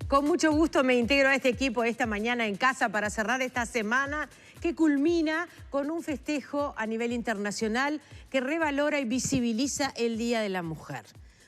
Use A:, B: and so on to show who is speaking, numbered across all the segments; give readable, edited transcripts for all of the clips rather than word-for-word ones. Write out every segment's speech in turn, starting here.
A: Con mucho gusto me integro a este equipo esta mañana en casa para cerrar esta semana que culmina con un festejo a nivel internacional que revalora y visibiliza el Día de la Mujer.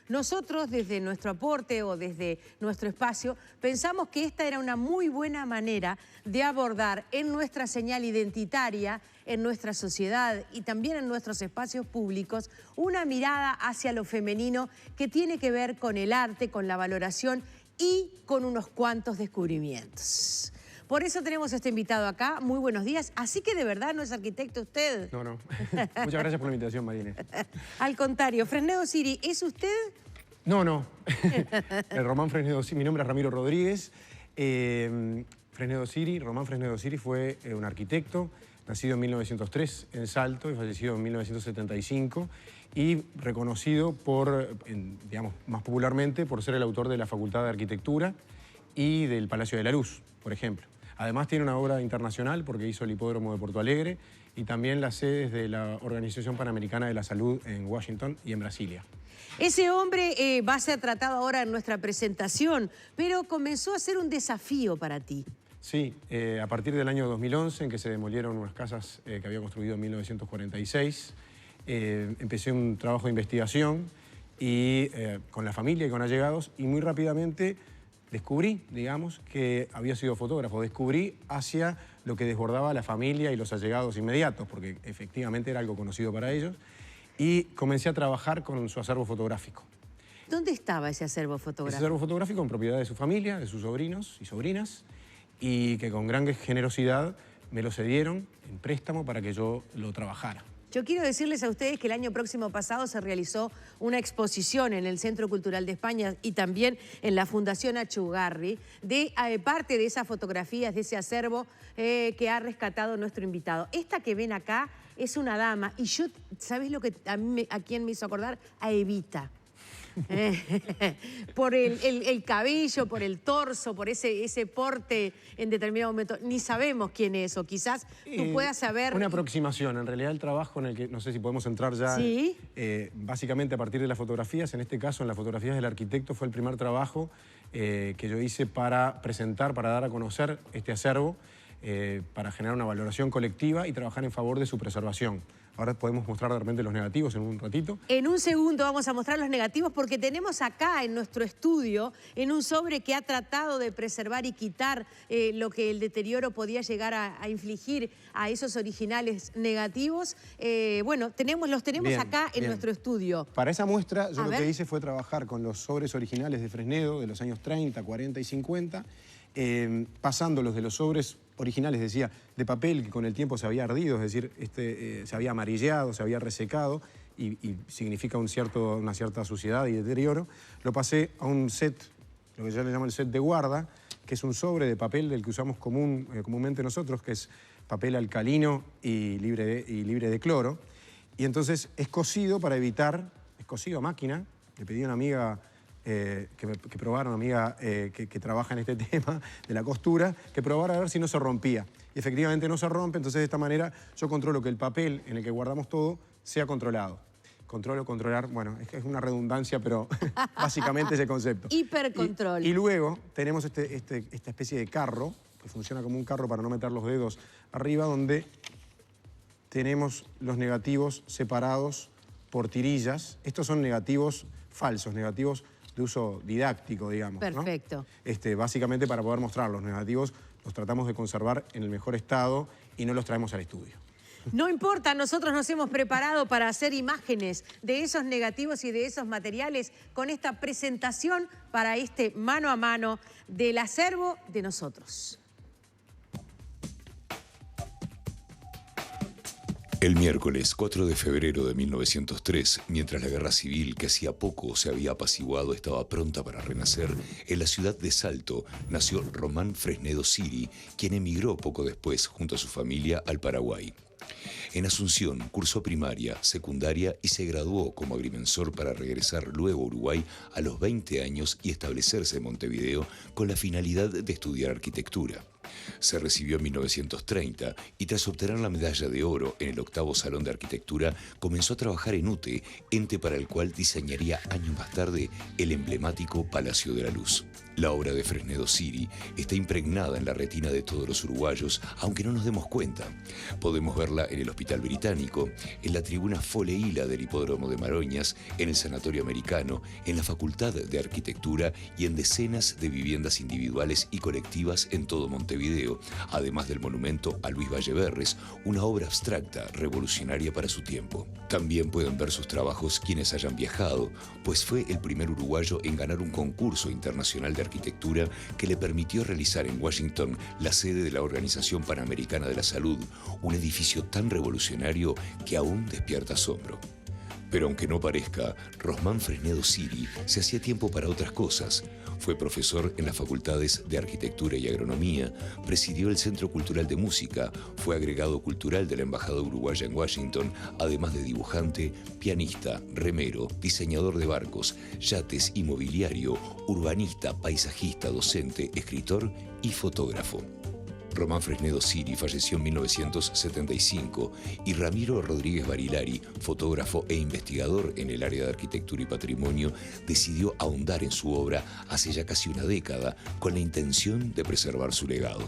A: Nosotros, desde nuestro aporte o desde nuestro espacio, pensamos que esta era una muy buena manera de abordar en nuestra señal identitaria, en nuestra sociedad y también en nuestros espacios públicos, una mirada hacia lo femenino que tiene que ver con el arte, con la valoración y con unos cuantos descubrimientos. Por eso tenemos a este invitado acá. Muy buenos días. Así que de verdad no es arquitecto usted.
B: No. Muchas gracias por la invitación, Marínez.
A: Al contrario, Fresnedo Siri, ¿es usted?
B: No. Román Fresnedo Siri, mi nombre es Ramiro Rodríguez. Román Fresnedo Siri fue un arquitecto, nacido en 1903 en Salto y fallecido en 1975. Y reconocido por, digamos, más popularmente, por ser el autor de la Facultad de Arquitectura y del Palacio de la Luz, por ejemplo. Además tiene una obra internacional porque hizo el Hipódromo de Porto Alegre y también las sedes de la Organización Panamericana de la Salud en Washington y en Brasilia.
A: Ese hombre va a ser tratado ahora en nuestra presentación, pero comenzó a ser un desafío para ti.
B: Sí, a partir del año 2011, en que se demolieron unas casas que había construido en 1946, empecé un trabajo de investigación y, con la familia y con allegados, y muy rápidamente descubrí, digamos, que había sido fotógrafo. Descubrí hacia lo que desbordaba la familia y los allegados inmediatos, porque efectivamente era algo conocido para ellos, y comencé a trabajar con su acervo fotográfico.
A: ¿Dónde estaba ese acervo fotográfico?
B: Ese acervo fotográfico en propiedad de su familia, de sus sobrinos y sobrinas, y que con gran generosidad me lo cedieron en préstamo para que yo lo trabajara.
A: Yo quiero decirles a ustedes que el año próximo pasado se realizó una exposición en el Centro Cultural de España y también en la Fundación Achugarri de parte de esas fotografías, de ese acervo que ha rescatado nuestro invitado. Esta que ven acá es una dama y yo, ¿sabés lo que a quién me hizo acordar? A Evita. Por el cabello, por el torso, por ese porte en determinado momento. Ni sabemos quién es, o quizás tú puedas saber...
B: Una aproximación. En realidad el trabajo en el que, no sé si podemos entrar ya,
A: ¿sí?
B: Básicamente a partir de las fotografías, en este caso en las fotografías del arquitecto, fue el primer trabajo que yo hice para presentar, para dar a conocer este acervo, para generar una valoración colectiva y trabajar en favor de su preservación. Ahora podemos mostrar de repente los negativos en un ratito.
A: En un segundo vamos a mostrar los negativos porque tenemos acá en nuestro estudio, en un sobre que ha tratado de preservar y quitar lo que el deterioro podía llegar a infligir a esos originales negativos. Bueno, los tenemos
B: bien,
A: acá en nuestro estudio.
B: Para esa muestra yo lo que hice fue trabajar con los sobres originales de Fresnedo de los años 30, 40 y 50, pasándolos de los sobres originales, decía, de papel que con el tiempo se había ardido, es decir, se había amarillado, se había resecado y significa una cierta suciedad y deterioro. Lo pasé a un set, lo que yo le llamo el set de guarda, que es un sobre de papel del que usamos comúnmente nosotros, que es papel alcalino y libre de cloro. Y entonces es cocido para evitar, es cocido a máquina. Le pedí a una amiga que probara, una amiga que trabaja en este tema de la costura, que probara a ver si no se rompía. Y efectivamente no se rompe, entonces de esta manera yo controlo que el papel en el que guardamos todo sea controlado. Controlar, bueno, es una redundancia, pero básicamente es el concepto.
A: Hipercontrol.
B: Y luego tenemos esta especie de carro, que funciona como un carro para no meter los dedos arriba, donde tenemos los negativos separados por tirillas. Estos son negativos falsos, negativos de uso didáctico, digamos.
A: Perfecto.
B: ¿No? Básicamente para poder mostrar los negativos los tratamos de conservar en el mejor estado y no los traemos al estudio.
A: No importa, nosotros nos hemos preparado para hacer imágenes de esos negativos y de esos materiales con esta presentación para este mano a mano del acervo de nosotros.
C: El miércoles 4 de febrero de 1903, mientras la guerra civil que hacía poco se había apaciguado estaba pronta para renacer, en la ciudad de Salto nació Román Fresnedo Siri, quien emigró poco después junto a su familia al Paraguay. En Asunción cursó primaria, secundaria y se graduó como agrimensor para regresar luego a Uruguay a los 20 años y establecerse en Montevideo con la finalidad de estudiar arquitectura. Se recibió en 1930 y tras obtener la medalla de oro en el 8º Salón de Arquitectura, comenzó a trabajar en UTE, ente para el cual diseñaría años más tarde el emblemático Palacio de la Luz. La obra de Fresnedo Siri está impregnada en la retina de todos los uruguayos, aunque no nos demos cuenta. Podemos verla en el Hospital Británico, en la tribuna Foleíla del Hipódromo de Maroñas, en el Sanatorio Americano, en la Facultad de Arquitectura y en decenas de viviendas individuales y colectivas en todo Montevideo, además del monumento a Luis Valleverres, una obra abstracta, revolucionaria para su tiempo. También pueden ver sus trabajos quienes hayan viajado, pues fue el primer uruguayo en ganar un concurso internacional de arquitectura que le permitió realizar en Washington la sede de la Organización Panamericana de la Salud, un edificio tan revolucionario que aún despierta asombro. Pero aunque no parezca, Román Fresnedo Siri se hacía tiempo para otras cosas. Fue profesor en las facultades de Arquitectura y Agronomía, presidió el Centro Cultural de Música, fue agregado cultural de la Embajada Uruguaya en Washington, además de dibujante, pianista, remero, diseñador de barcos, yates y mobiliario, urbanista, paisajista, docente, escritor y fotógrafo. Román Fresnedo Siri falleció en 1975 y Ramiro Rodríguez Barilari, fotógrafo e investigador en el área de arquitectura y patrimonio, decidió ahondar en su obra hace ya casi una década con la intención de preservar su legado.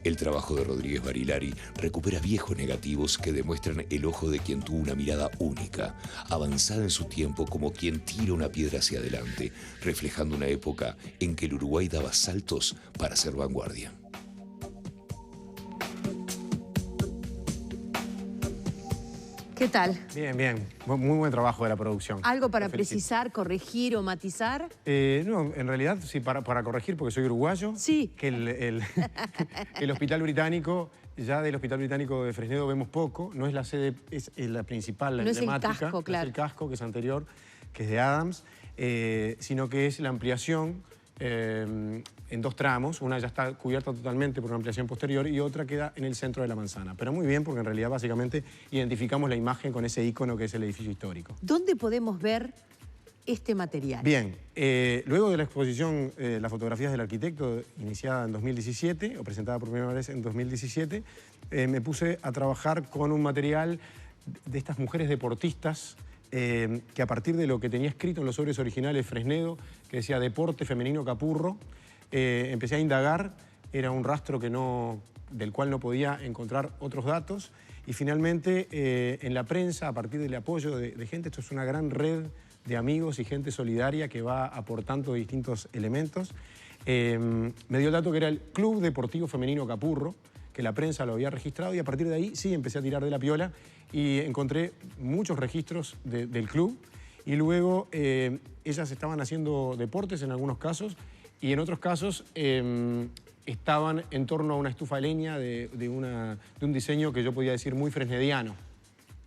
C: El trabajo de Rodríguez Barilari recupera viejos negativos que demuestran el ojo de quien tuvo una mirada única, avanzada en su tiempo como quien tira una piedra hacia adelante, reflejando una época en que el Uruguay daba saltos para ser vanguardia.
A: ¿Qué tal?
B: Bien, bien. Muy buen trabajo de la producción.
A: ¿Algo para precisar, corregir o matizar?
B: No, en realidad sí, para corregir, porque soy uruguayo.
A: Sí.
B: Que el Hospital Británico, ya del Hospital Británico de Fresnedo vemos poco. No es la sede, es la principal, la emblemática.
A: No es el casco, claro.
B: No es el casco, que es anterior, que es de Adams, sino que es la ampliación en dos tramos. Una ya está cubierta totalmente por una ampliación posterior y otra queda en el centro de la manzana. Pero muy bien, porque en realidad básicamente identificamos la imagen con ese icono que es el edificio histórico.
A: ¿Dónde podemos ver este material?
B: Bien, luego de la exposición Las fotografías del arquitecto, iniciada en 2017, o presentada por primera vez en 2017, me puse a trabajar con un material de estas mujeres deportistas que a partir de lo que tenía escrito en los sobres originales Fresnedo, que decía Deporte Femenino Capurro, empecé a indagar. Era un rastro del cual no podía encontrar otros datos, y finalmente en la prensa, a partir del apoyo de gente, esto es una gran red de amigos y gente solidaria que va aportando distintos elementos, me dio el dato que era el Club Deportivo Femenino Capurro, que la prensa lo había registrado, y a partir de ahí sí empecé a tirar de la piola y encontré muchos registros del club, y luego ellas estaban haciendo deportes en algunos casos, y en otros casos estaban en torno a una estufa de leña de un diseño que yo podía decir muy fresnediano.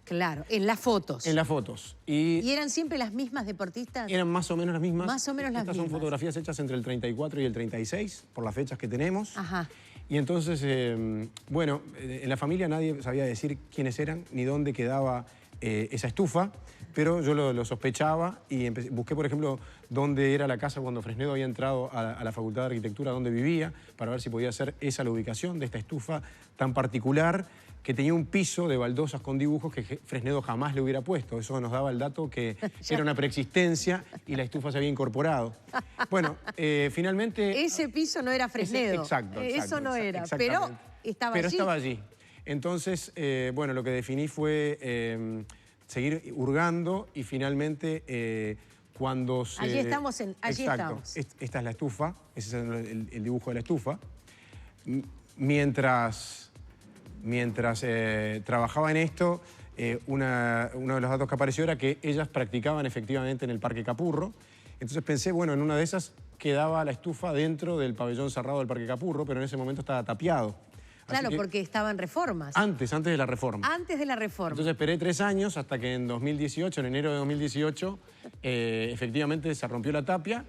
A: Claro, en las fotos.
B: En las fotos.
A: ¿Y eran siempre las mismas deportistas?
B: Eran más o menos las mismas.
A: Más o menos las mismas.
B: Estas son fotografías hechas entre el 34 y el 36, por las fechas que tenemos.
A: Ajá.
B: Y entonces, bueno, en la familia nadie sabía decir quiénes eran ni dónde quedaba esa estufa, pero yo lo sospechaba y busqué, por ejemplo, dónde era la casa cuando Fresnedo había entrado a la Facultad de Arquitectura, dónde vivía, para ver si podía ser esa la ubicación de esta estufa tan particular, que tenía un piso de baldosas con dibujos que Fresnedo jamás le hubiera puesto. Eso nos daba el dato que era una preexistencia y la estufa se había incorporado. Bueno, finalmente...
A: Ese piso no era Fresnedo.
B: Exacto.
A: Eso no era, pero estaba allí.
B: Pero estaba allí. Entonces, bueno, lo que definí fue seguir hurgando, y finalmente cuando se...
A: Allí estamos.
B: Exacto. Esta es la estufa, ese es el dibujo de la estufa. Mientras trabajaba en esto, uno de los datos que apareció era que ellas practicaban efectivamente en el Parque Capurro. Entonces pensé, bueno, en una de esas quedaba la estufa dentro del pabellón cerrado del Parque Capurro, pero en ese momento estaba tapiado.
A: Claro, porque estaban reformas.
B: Antes de la reforma.
A: Antes de la reforma.
B: Entonces esperé 3 años hasta que en 2018, en enero de 2018, efectivamente se rompió la tapia,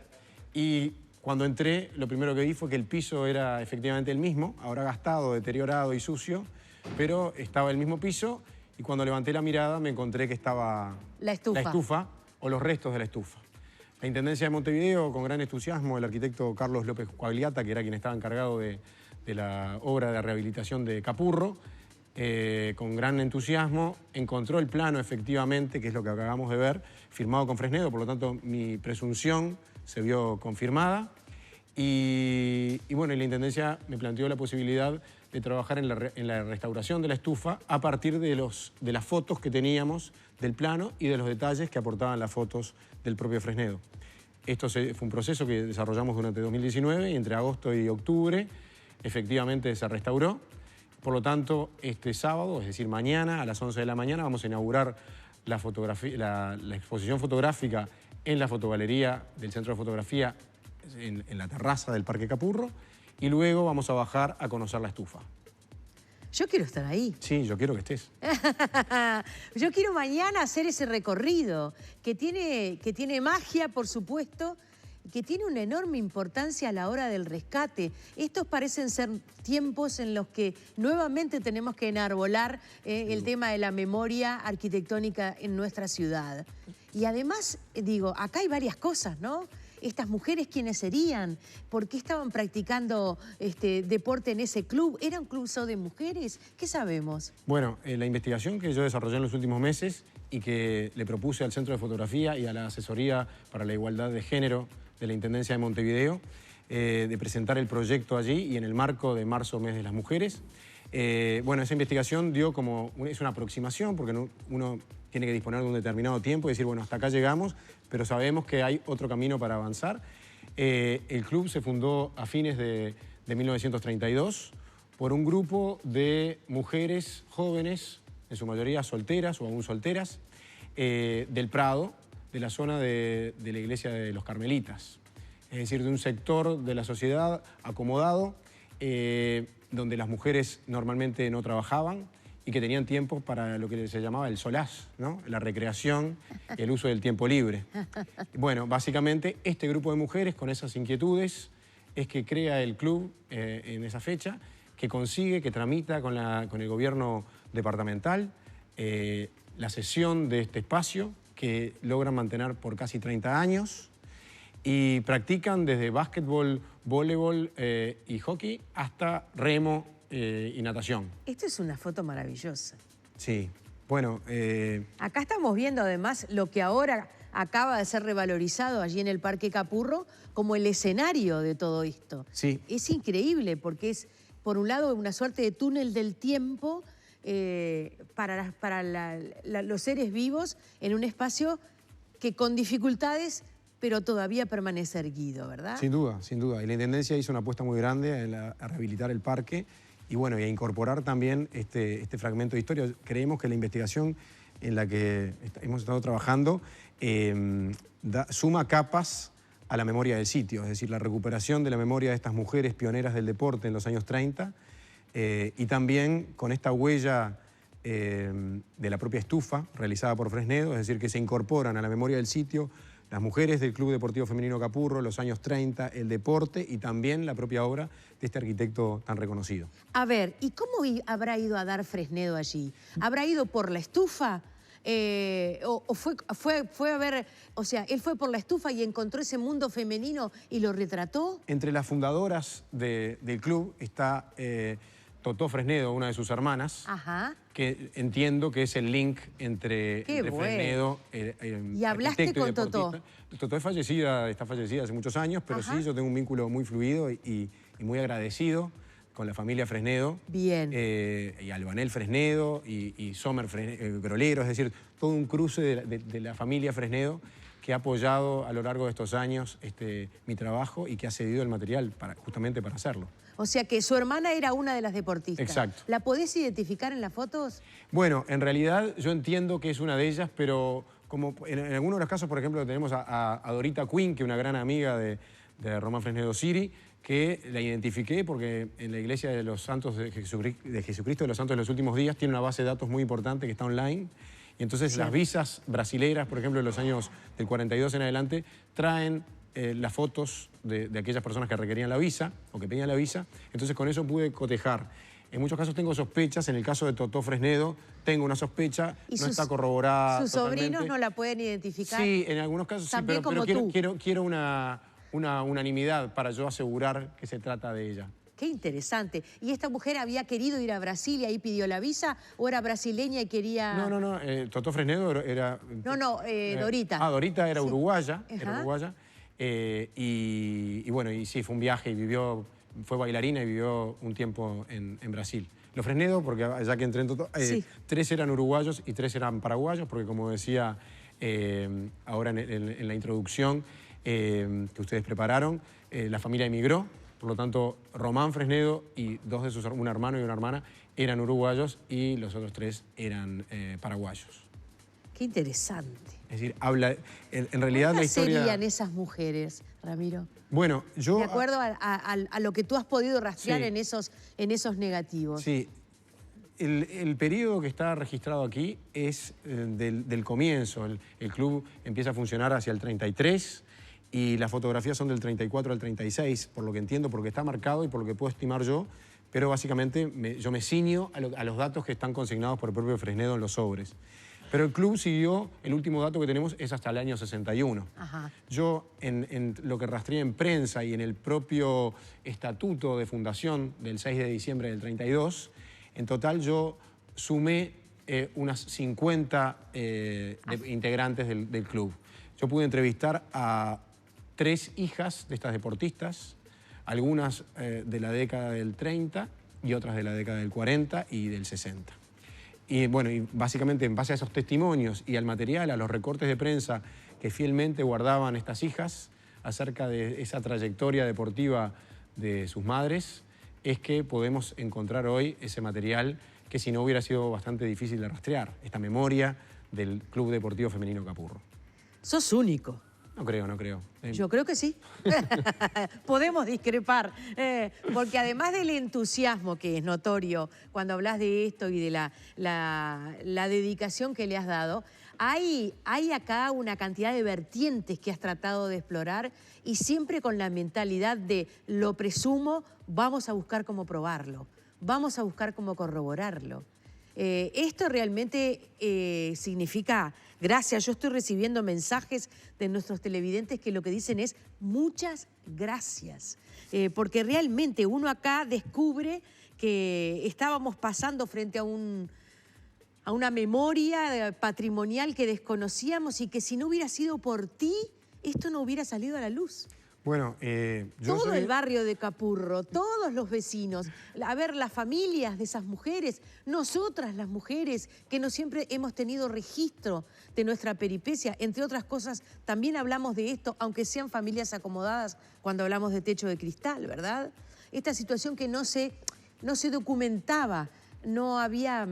B: y cuando entré lo primero que vi fue que el piso era efectivamente el mismo, ahora gastado, deteriorado y sucio, pero estaba el mismo piso, y cuando levanté la mirada me encontré que estaba
A: la estufa
B: o los restos de la estufa. La Intendencia de Montevideo, con gran entusiasmo, el arquitecto Carlos López Coagliata, que era quien estaba encargado de la obra de rehabilitación de Capurro, con gran entusiasmo, encontró el plano efectivamente, que es lo que acabamos de ver, firmado con Fresnedo, por lo tanto mi presunción se vio confirmada. Y bueno, y la Intendencia me planteó la posibilidad de trabajar en la restauración de la estufa a partir de las fotos que teníamos del plano y de los detalles que aportaban las fotos del propio Fresnedo. Esto fue un proceso que desarrollamos durante 2019 y entre agosto y octubre efectivamente se restauró. Por lo tanto, este sábado, es decir, mañana a las 11 de la mañana, vamos a inaugurar la exposición fotográfica en la fotogalería del Centro de Fotografía en la terraza del Parque Capurro y luego vamos a bajar a conocer la estufa.
A: Yo quiero estar ahí.
B: Sí, yo quiero que estés.
A: Yo quiero mañana hacer ese recorrido que tiene magia, por supuesto, y que tiene una enorme importancia a la hora del rescate. Estos parecen ser tiempos en los que nuevamente tenemos que enarbolar el tema de la memoria arquitectónica en nuestra ciudad. Y además, digo, acá hay varias cosas, ¿no? Estas mujeres, ¿quiénes serían? ¿Por qué estaban practicando deporte en ese club? ¿Era un club solo de mujeres? ¿Qué sabemos?
B: Bueno, la investigación que yo desarrollé en los últimos meses y que le propuse al Centro de Fotografía y a la Asesoría para la Igualdad de Género de la Intendencia de Montevideo, de presentar el proyecto allí y en el marco de marzo, mes de las mujeres. Bueno, esa investigación es una aproximación porque uno tiene que disponer de un determinado tiempo y decir, bueno, hasta acá llegamos, pero sabemos que hay otro camino para avanzar. El club se fundó a fines de 1932 por un grupo de mujeres jóvenes, en su mayoría solteras o aún solteras, del Prado, de la zona de la iglesia de los Carmelitas. Es decir, de un sector de la sociedad acomodado, donde las mujeres normalmente no trabajaban y que tenían tiempo para lo que se llamaba el solaz, ¿no? La recreación y el uso del tiempo libre. Bueno, básicamente este grupo de mujeres con esas inquietudes es que crea el club en esa fecha, que consigue, que tramita con el gobierno departamental la cesión de este espacio que logran mantener por casi 30 años y practican desde básquetbol, voleibol y hockey hasta remo y natación.
A: Esto es una foto maravillosa.
B: Sí, bueno...
A: Acá estamos viendo además lo que ahora acaba de ser revalorizado allí en el Parque Capurro como el escenario de todo esto.
B: Sí.
A: Es increíble porque es, por un lado, una suerte de túnel del tiempo para los seres vivos en un espacio que con dificultades, pero todavía permanece erguido, ¿verdad?
B: Sin duda, sin duda. Y la Intendencia hizo una apuesta muy grande a rehabilitar el parque y bueno, y a incorporar también este fragmento de historia. Creemos que la investigación en la que hemos estado trabajando suma capas a la memoria del sitio, es decir, la recuperación de la memoria de estas mujeres pioneras del deporte en los años 30 y también con esta huella de la propia estufa realizada por Fresnedo, es decir, que se incorporan a la memoria del sitio las mujeres del Club Deportivo Femenino Capurro, los años 30, el deporte y también la propia obra de este arquitecto tan reconocido.
A: A ver, ¿y cómo habrá ido a dar Fresnedo allí? ¿Habrá ido por la estufa? ¿O fue a ver, o sea, él fue por la estufa y encontró ese mundo femenino y lo retrató?
B: Entre las fundadoras del club está Totó Fresnedo, una de sus hermanas,
A: Ajá.
B: que entiendo que es el link entre Fresnedo,
A: ¿Y hablaste con Totó?
B: Totó está fallecida hace muchos años, pero
A: Ajá.
B: sí, yo tengo un vínculo muy fluido y muy agradecido con la familia Fresnedo.
A: Bien.
B: Y Albanel Fresnedo y Sommer Grolero, es decir, todo un cruce de la familia Fresnedo que ha apoyado a lo largo de estos años mi trabajo y que ha cedido el material justamente para hacerlo.
A: O sea que su hermana era una de las deportistas.
B: Exacto.
A: ¿La podés identificar en las fotos?
B: Bueno, en realidad yo entiendo que es una de ellas, pero como en algunos de los casos, por ejemplo, tenemos a Dorita Quinn, que es una gran amiga de Román Fresnedo Siri, que la identifiqué porque en la Iglesia de los Santos de Jesucristo de los Santos de los Últimos Días tiene una base de datos muy importante que está online. Y entonces sí, las visas brasileras, por ejemplo, de los años del 42 en adelante, traen las fotos de aquellas personas que requerían la visa o que pedían la visa. Entonces con eso pude cotejar. En muchos casos tengo sospechas, en el caso de Totó Fresnedo tengo una sospecha, no está corroborada
A: ¿Sus sobrinos no la pueden identificar?
B: Sí, en algunos casos
A: también
B: sí, pero quiero una unanimidad para yo asegurar que se trata de ella.
A: Qué interesante. ¿Y esta mujer había querido ir a Brasil y ahí pidió la visa? ¿O era brasileña y quería...?
B: No. Totó Fresnedo era...
A: Dorita.
B: Dorita era
A: Sí.
B: uruguaya.
A: Ajá.
B: Era uruguaya. Y bueno, y sí, fue un viaje y vivió... Fue bailarina y vivió un tiempo en Brasil. Los Fresnedo, porque ya que entré en Totó,
A: Sí.
B: 3 eran uruguayos y 3 eran paraguayos, porque como decía ahora en la introducción que ustedes prepararon, la familia emigró, por lo tanto Román Fresnedo y un hermano y una hermana eran uruguayos y los otros 3 eran paraguayos.
A: Qué interesante.
B: Es decir, en realidad la historia...
A: ¿Cuántas serían esas mujeres, Ramiro?
B: Bueno, yo...
A: De acuerdo a lo que tú has podido rastrear
B: Sí.
A: en esos negativos.
B: Sí. El periodo que está registrado aquí es del comienzo. El club empieza a funcionar hacia el 33 y las fotografías son del 34 al 36, por lo que entiendo, porque está marcado y por lo que puedo estimar yo, pero básicamente yo me ciño a los datos que están consignados por el propio Fresnedo en los sobres. Pero el club siguió, el último dato que tenemos es hasta el año 61.
A: Ajá.
B: Yo, en lo que rastreé en prensa y en el propio estatuto de fundación del 6 de diciembre del 32, en total yo sumé unas 50 integrantes del club. Yo pude entrevistar a 3 hijas de estas deportistas, algunas de la década del 30 y otras de la década del 40 y del 60. Y bueno, y básicamente en base a esos testimonios y al material, a los recortes de prensa que fielmente guardaban estas hijas acerca de esa trayectoria deportiva de sus madres, es que podemos encontrar hoy ese material que si no hubiera sido bastante difícil de rastrear, esta memoria del Club Deportivo Femenino Capurro.
A: Sos único.
B: No creo.
A: Yo creo que sí. Podemos discrepar, porque además del entusiasmo que es notorio cuando hablas de esto y de la dedicación que le has dado, hay acá una cantidad de vertientes que has tratado de explorar y siempre con la mentalidad de lo presumo, vamos a buscar cómo probarlo, vamos a buscar cómo corroborarlo. Esto realmente significa, gracias, yo estoy recibiendo mensajes de nuestros televidentes que lo que dicen es muchas gracias, porque realmente uno acá descubre que estábamos pasando frente a una memoria patrimonial que desconocíamos y que si no hubiera sido por ti, esto no hubiera salido a la luz.
B: Bueno,
A: Todo el barrio de Capurro, todos los vecinos, a ver, las familias de esas mujeres, nosotras las mujeres que no siempre hemos tenido registro de nuestra peripecia, entre otras cosas, también hablamos de esto, aunque sean familias acomodadas cuando hablamos de techo de cristal, ¿verdad? Esta situación que no se documentaba, no había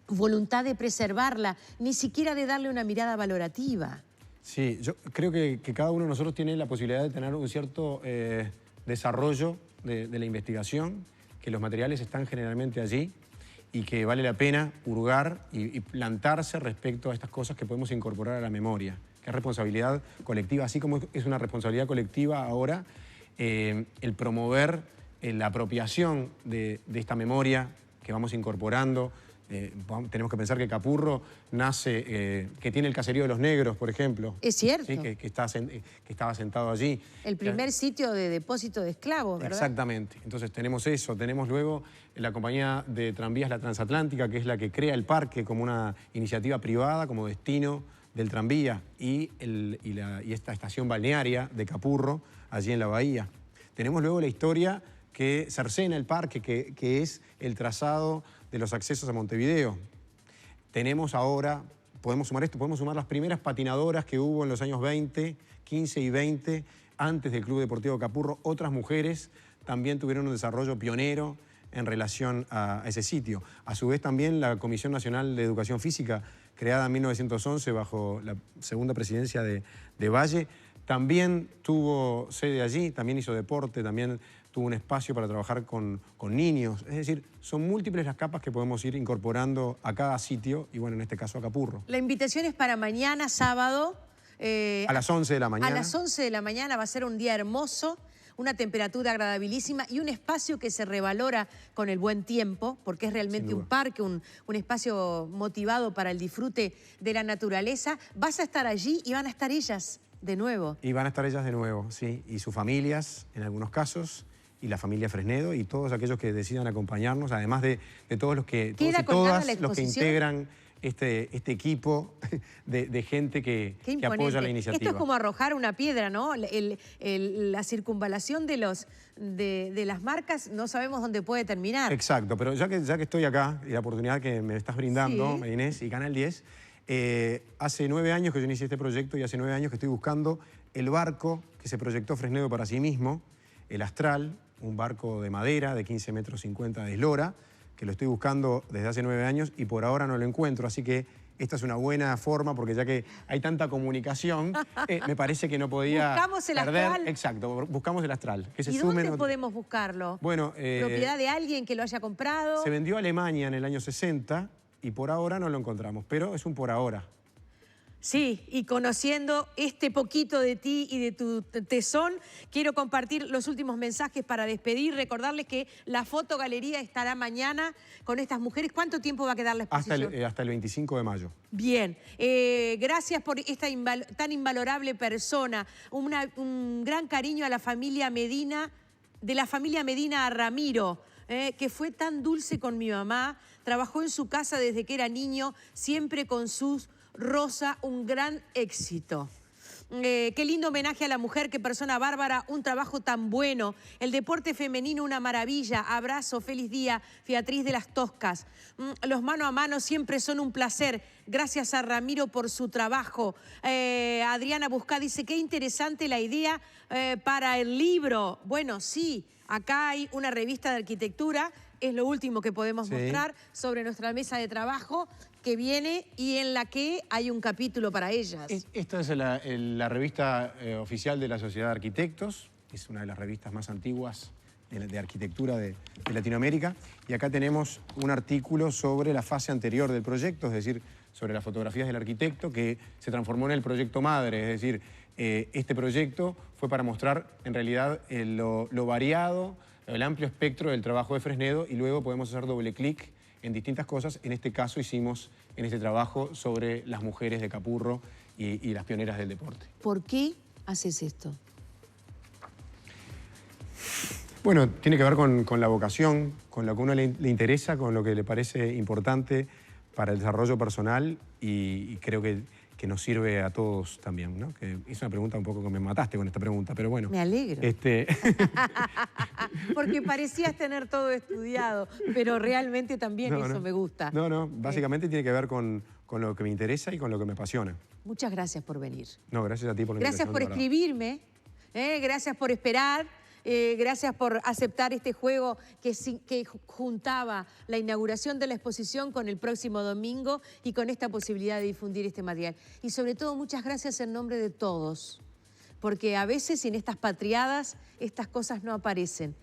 A: voluntad de preservarla, ni siquiera de darle una mirada valorativa.
B: Sí, yo creo que cada uno de nosotros tiene la posibilidad de tener un cierto desarrollo de la investigación, que los materiales están generalmente allí y que vale la pena hurgar y plantarse respecto a estas cosas que podemos incorporar a la memoria, que es responsabilidad colectiva, así como es una responsabilidad colectiva ahora el promover la apropiación de esta memoria que vamos incorporando. Tenemos que pensar que Capurro nace, que tiene el caserío de los negros, por ejemplo.
A: Es cierto.
B: ¿Sí? Que estaba sentado allí.
A: El primer sitio de depósito de esclavos, ¿verdad?
B: Exactamente. Entonces tenemos eso. Tenemos luego la compañía de tranvías La Transatlántica, que es la que crea el parque como una iniciativa privada, como destino del tranvía, y esta estación balnearia de Capurro, allí en la bahía. Tenemos luego la historia que cercena el parque, que es el trazado de los accesos a Montevideo. Tenemos ahora, podemos sumar esto, podemos sumar las primeras patinadoras que hubo en los años 20, 15 y 20, antes del Club Deportivo Capurro. Otras mujeres también tuvieron un desarrollo pionero en relación a ese sitio. A su vez también la Comisión Nacional de Educación Física, creada en 1911 bajo la segunda presidencia de Valle, también tuvo sede allí, también hizo deporte, también tuvo un espacio para trabajar con niños. Es decir, son múltiples las capas que podemos ir incorporando a cada sitio y, bueno, en este caso a Capurro.
A: La invitación es para mañana, sábado.
B: A las 11 de la mañana.
A: A las 11 de la mañana va a ser un día hermoso, una temperatura agradabilísima y un espacio que se revalora con el buen tiempo, porque es realmente un parque, un espacio motivado para el disfrute de la naturaleza. Vas a estar allí y van a estar ellas de nuevo.
B: Y van a estar ellas de nuevo, sí, y sus familias en algunos casos. y la familia Fresnedo y todos aquellos que decidan acompañarnos, además de todos los que, todos y
A: colgada
B: todas
A: la
B: los que
A: exposición?
B: integran este equipo de gente que apoya la iniciativa.
A: Esto es como arrojar una piedra, ¿no? La circunvalación de las marcas, no sabemos dónde puede terminar.
B: Exacto, pero ya que estoy acá y la oportunidad que me estás brindando,
A: Sí.
B: Inés, y Canal 10, hace 9 años que yo inicié este proyecto y hace 9 años que estoy buscando el barco que se proyectó Fresnedo para sí mismo, el Astral, un barco de madera de 15,50 metros de eslora, que lo estoy buscando desde hace 9 años y por ahora no lo encuentro, así que esta es una buena forma, porque ya que hay tanta comunicación, me parece que no podía
A: ¿Buscamos el
B: perder.
A: Astral?
B: Exacto, buscamos el Astral. Que se
A: ¿Y
B: sumen
A: dónde podemos buscarlo?
B: Bueno,
A: ¿Propiedad de alguien que lo haya comprado?
B: se vendió a Alemania en el año 60 y por ahora no lo encontramos, pero es un por ahora.
A: Sí, y conociendo este poquito de ti y de tu tesón, quiero compartir los últimos mensajes para despedir, recordarles que la fotogalería estará mañana con estas mujeres. ¿Cuánto tiempo va a quedar la exposición?
B: Hasta el 25 de mayo.
A: Bien, gracias por esta tan invalorable persona, un gran cariño a la familia Medina, de la familia Medina a Ramiro, que fue tan dulce con mi mamá, trabajó en su casa desde que era niño, siempre con sus Rosa, un gran éxito. Qué lindo homenaje a la mujer, qué persona bárbara, un trabajo tan bueno. El deporte femenino, una maravilla. Abrazo, feliz día, Beatriz de las Toscas. Los mano a mano siempre son un placer. Gracias a Ramiro por su trabajo. Adriana Buscá dice, qué interesante la idea para el libro. Bueno, sí, acá hay una revista de arquitectura, es lo último que podemos mostrar sobre nuestra mesa de trabajo que viene y en la que hay un capítulo para ellas.
B: Esta es la revista oficial de la Sociedad de Arquitectos, es una de las revistas más antiguas de arquitectura de Latinoamérica, y acá tenemos un artículo sobre la fase anterior del proyecto, es decir, sobre las fotografías del arquitecto, que se transformó en el proyecto madre, es decir, este proyecto fue para mostrar en realidad lo variado, el amplio espectro del trabajo de Fresnedo, y luego podemos hacer doble clic en distintas cosas. En este caso hicimos en este trabajo sobre las mujeres de Capurro y las pioneras del deporte.
A: ¿Por qué haces esto?
B: Bueno, tiene que ver con la vocación, con lo que a uno le interesa, con lo que le parece importante para el desarrollo personal y creo que nos sirve a todos también, ¿no? Que es una pregunta un poco que me mataste con esta pregunta, pero bueno.
A: Me alegro. Porque parecías tener todo estudiado, pero realmente también eso me gusta.
B: No, básicamente tiene que ver con lo que me interesa y con lo que me apasiona.
A: Muchas gracias por venir.
B: No, gracias a ti por la invitación.
A: Gracias por escribirme, gracias por esperar. Gracias por aceptar este juego que juntaba la inauguración de la exposición con el próximo domingo y con esta posibilidad de difundir este material. Y sobre todo, muchas gracias en nombre de todos, porque a veces en estas patriadas estas cosas no aparecen.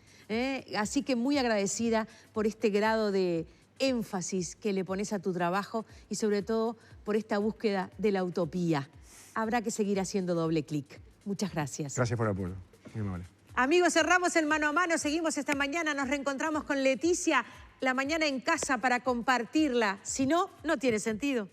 A: Así que muy agradecida por este grado de énfasis que le pones a tu trabajo y sobre todo por esta búsqueda de la utopía. Habrá que seguir haciendo doble clic. Muchas gracias.
B: Gracias por el apoyo. Muy amable.
A: Amigos, cerramos el Mano a Mano, seguimos esta mañana, nos reencontramos con Leticia, la mañana en casa para compartirla. Si no, no tiene sentido.